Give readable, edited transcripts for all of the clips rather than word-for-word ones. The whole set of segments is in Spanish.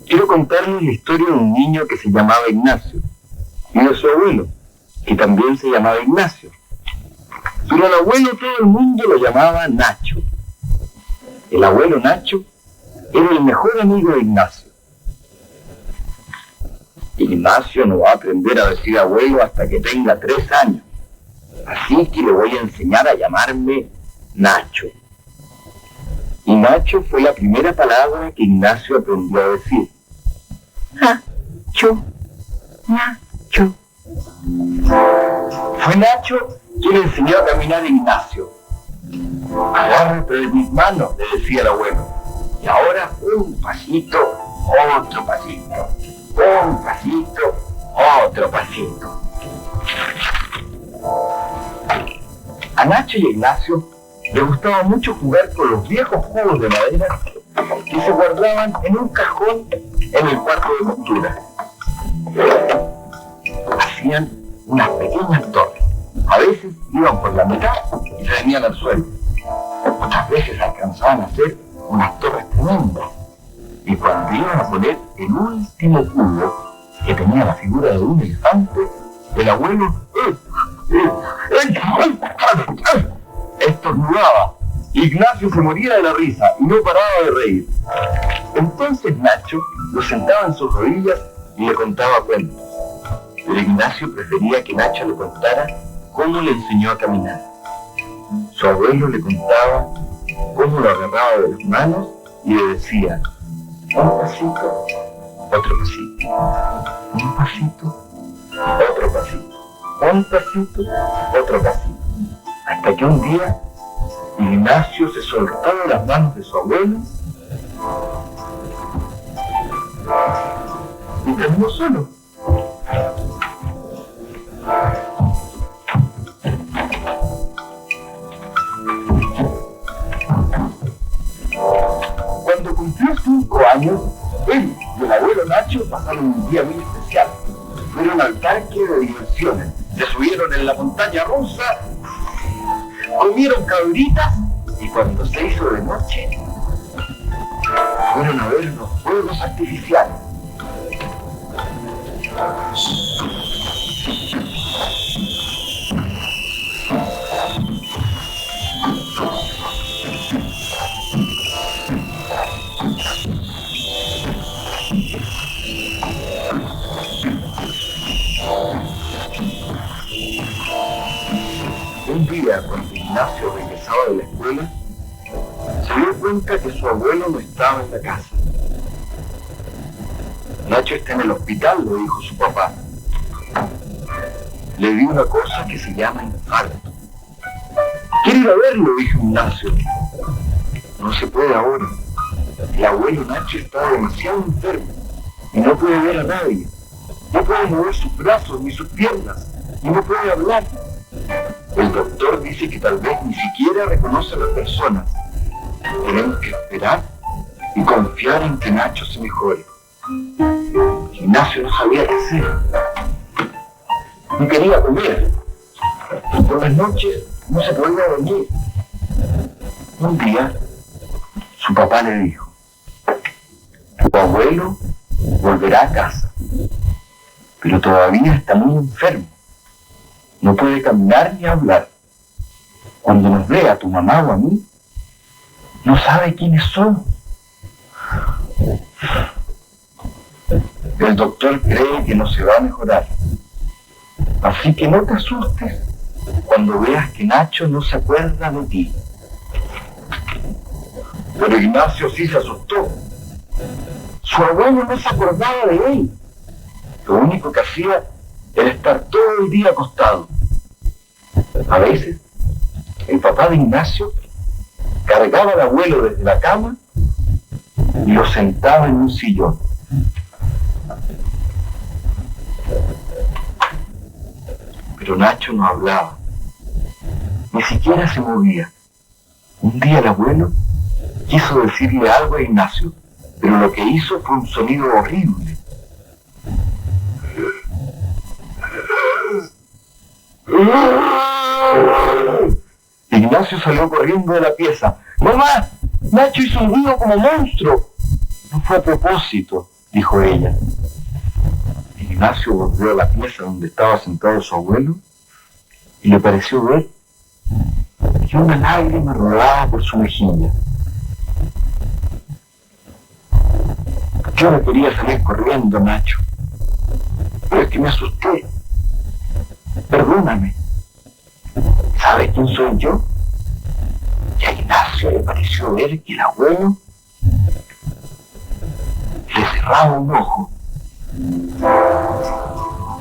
Quiero contarles la historia de un niño que se llamaba Ignacio y de su abuelo, que también se llamaba Ignacio. Pero al abuelo todo el mundo lo llamaba Nacho. El abuelo Nacho era el mejor amigo de Ignacio. Ignacio no va a aprender a decir abuelo hasta que tenga 3 años. Así que le voy a enseñar a llamarme Nacho. Y Nacho fue la primera palabra que Ignacio aprendió a decir. Nacho, Nacho. Fue Nacho quien le enseñó a caminar a Ignacio. Agárrate de mis manos, le decía el abuelo. Y ahora un pasito, otro pasito. Un pasito, otro pasito. A Nacho y a Ignacio les gustaba mucho jugar con los viejos cubos de madera que se guardaban en un cajón en el cuarto de costura. Hacían unas pequeñas torres. A veces iban por la mitad y se venían al suelo. Otras veces alcanzaban a hacer unas torres tremendas. Y cuando iban a poner el último cubo, que tenía la figura de un elefante, el abuelo estornudaba. Ignacio se moría de la risa y no paraba de reír. Entonces Nacho lo sentaba en sus rodillas y le contaba cuentos. Pero Ignacio prefería que Nacho le contara cómo le enseñó a caminar. Su abuelo le contaba cómo lo agarraba de las manos y le decía: un pasito, otro pasito, un pasito, otro pasito, un pasito, otro pasito. Hasta que un día Ignacio se soltó de las manos de su abuelo y caminó solo. Cuando cumplió 5 años, él y el abuelo Nacho pasaron un día muy especial. Fueron al parque de diversiones, se subieron en la montaña rusa, comieron cabritas y cuando se hizo de noche, fueron a ver los fuegos artificiales. Un día, cuando Ignacio regresaba de la escuela, se dio cuenta que su abuelo no estaba en la casa. Nacho está en el hospital, le dijo su papá. Le dio una cosa que se llama infarto. Quiero ir a verlo, dijo Ignacio. No se puede ahora. El abuelo Nacho está demasiado enfermo y no puede ver a nadie. No puede mover sus brazos ni sus piernas y no puede hablar. El doctor dice que tal vez ni siquiera reconoce a las personas. Tenemos que esperar y confiar en que Nacho se mejore. Ignacio no sabía qué hacer. No quería comer. Por las noches no se podía dormir. Un día, su papá le dijo: tu abuelo volverá a casa, pero todavía está muy enfermo. No puede caminar ni hablar. Cuando nos vea a tu mamá o a mí, no sabe quiénes somos. El doctor cree que no se va a mejorar. Así que no te asustes cuando veas que Nacho no se acuerda de ti. Pero Ignacio sí se asustó. Su abuelo no se acordaba de él. Lo único que hacía era estar todo el día acostado. A veces, el papá de Ignacio cargaba al abuelo desde la cama y lo sentaba en un sillón. Pero Nacho no hablaba, ni siquiera se movía. Un día el abuelo quiso decirle algo a Ignacio, pero lo que hizo fue un sonido horrible. Ignacio salió corriendo de la pieza. ¡Mamá! ¡Nacho hizo un ruido como monstruo! No fue a propósito, dijo ella. Ignacio volvió a la pieza donde estaba sentado su abuelo y le pareció ver que una lágrima rodaba por su mejilla. Yo no quería salir corriendo, Nacho, pero es que me asusté. Perdóname. ¿Sabes quién soy yo? Y a Ignacio le pareció ver que el abuelo le cerraba un ojo.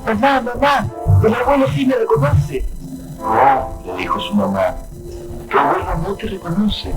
Mamá, mamá, el abuelo sí me reconoce. No, le dijo su mamá, tu abuelo no te reconoce.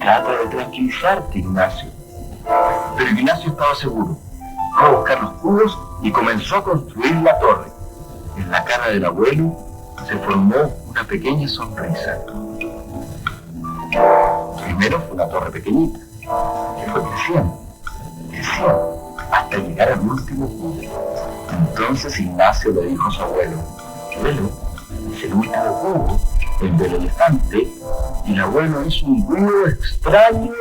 Trata de tranquilizarte, Ignacio. Pero Ignacio estaba seguro. Fue a buscar los cubos y comenzó a construir la torre. En la cara del abuelo se formó una pequeña sonrisa. Primero fue una torre pequeñita, que fue creciendo, hasta llegar al último cubo. Entonces Ignacio le dijo a su abuelo, abuelo, es el último cubo, el del elefante, y el abuelo hizo un ruido extraño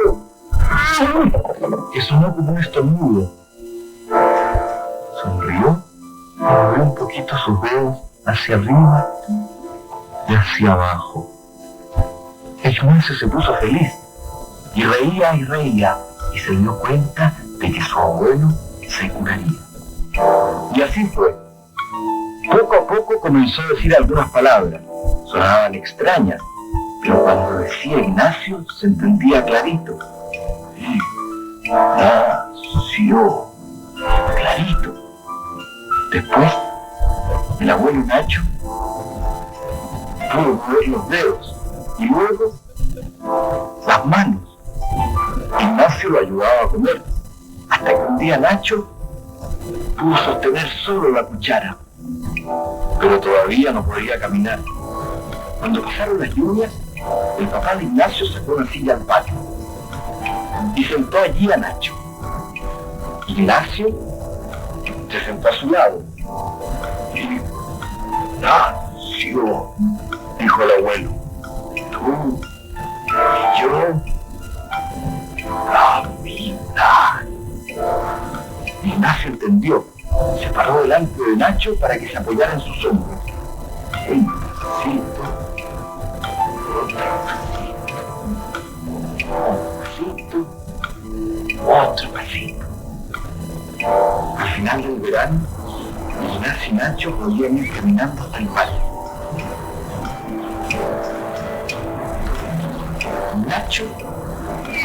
que sonó como un estornudo. Sonrió y movió un poquito sus dedos hacia arriba y hacia abajo. Ignacio se puso feliz y reía y se dio cuenta de que su abuelo se curaría. Y así fue. Poco a poco comenzó a decir algunas palabras. Sonaban extrañas, pero cuando decía Ignacio se entendía clarito. Nació. Clarito. Después, el abuelo Nacho pudo mover los dedos y luego las manos. Ignacio lo ayudaba a comer, hasta que un día Nacho pudo sostener solo la cuchara, pero todavía no podía caminar. Cuando pasaron las lluvias, el papá de Ignacio sacó una silla al patio y sentó allí a Nacho. Ignacio se sentó a su lado y Nacio, dijo el abuelo, tú y yo, la vida. Ignacio entendió, se paró delante de Nacho para que se apoyara en sus hombros. Un pasito, otro pasito. Al final del verano, Ignacio y Nacho podían ir caminando hasta el valle. Nacho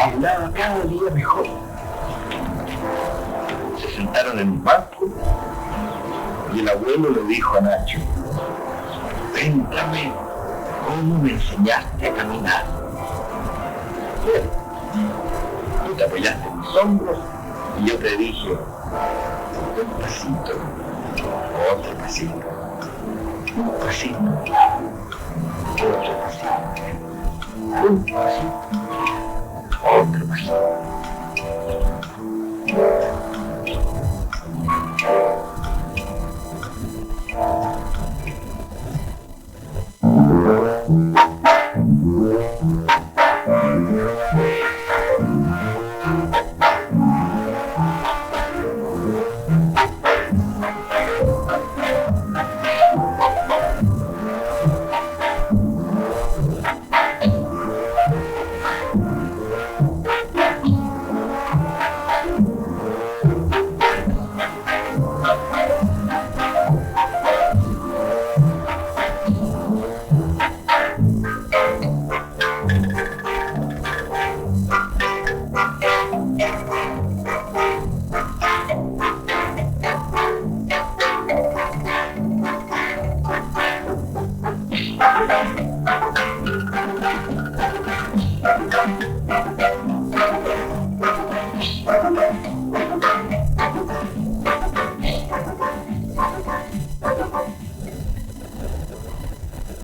hablaba cada día mejor. Se sentaron en un banco y el abuelo le dijo a Nacho, cuéntame cómo me enseñaste a caminar. Bien, tú te apoyaste en mis hombros y yo te dije, un pasito, otro pasito, un pasito.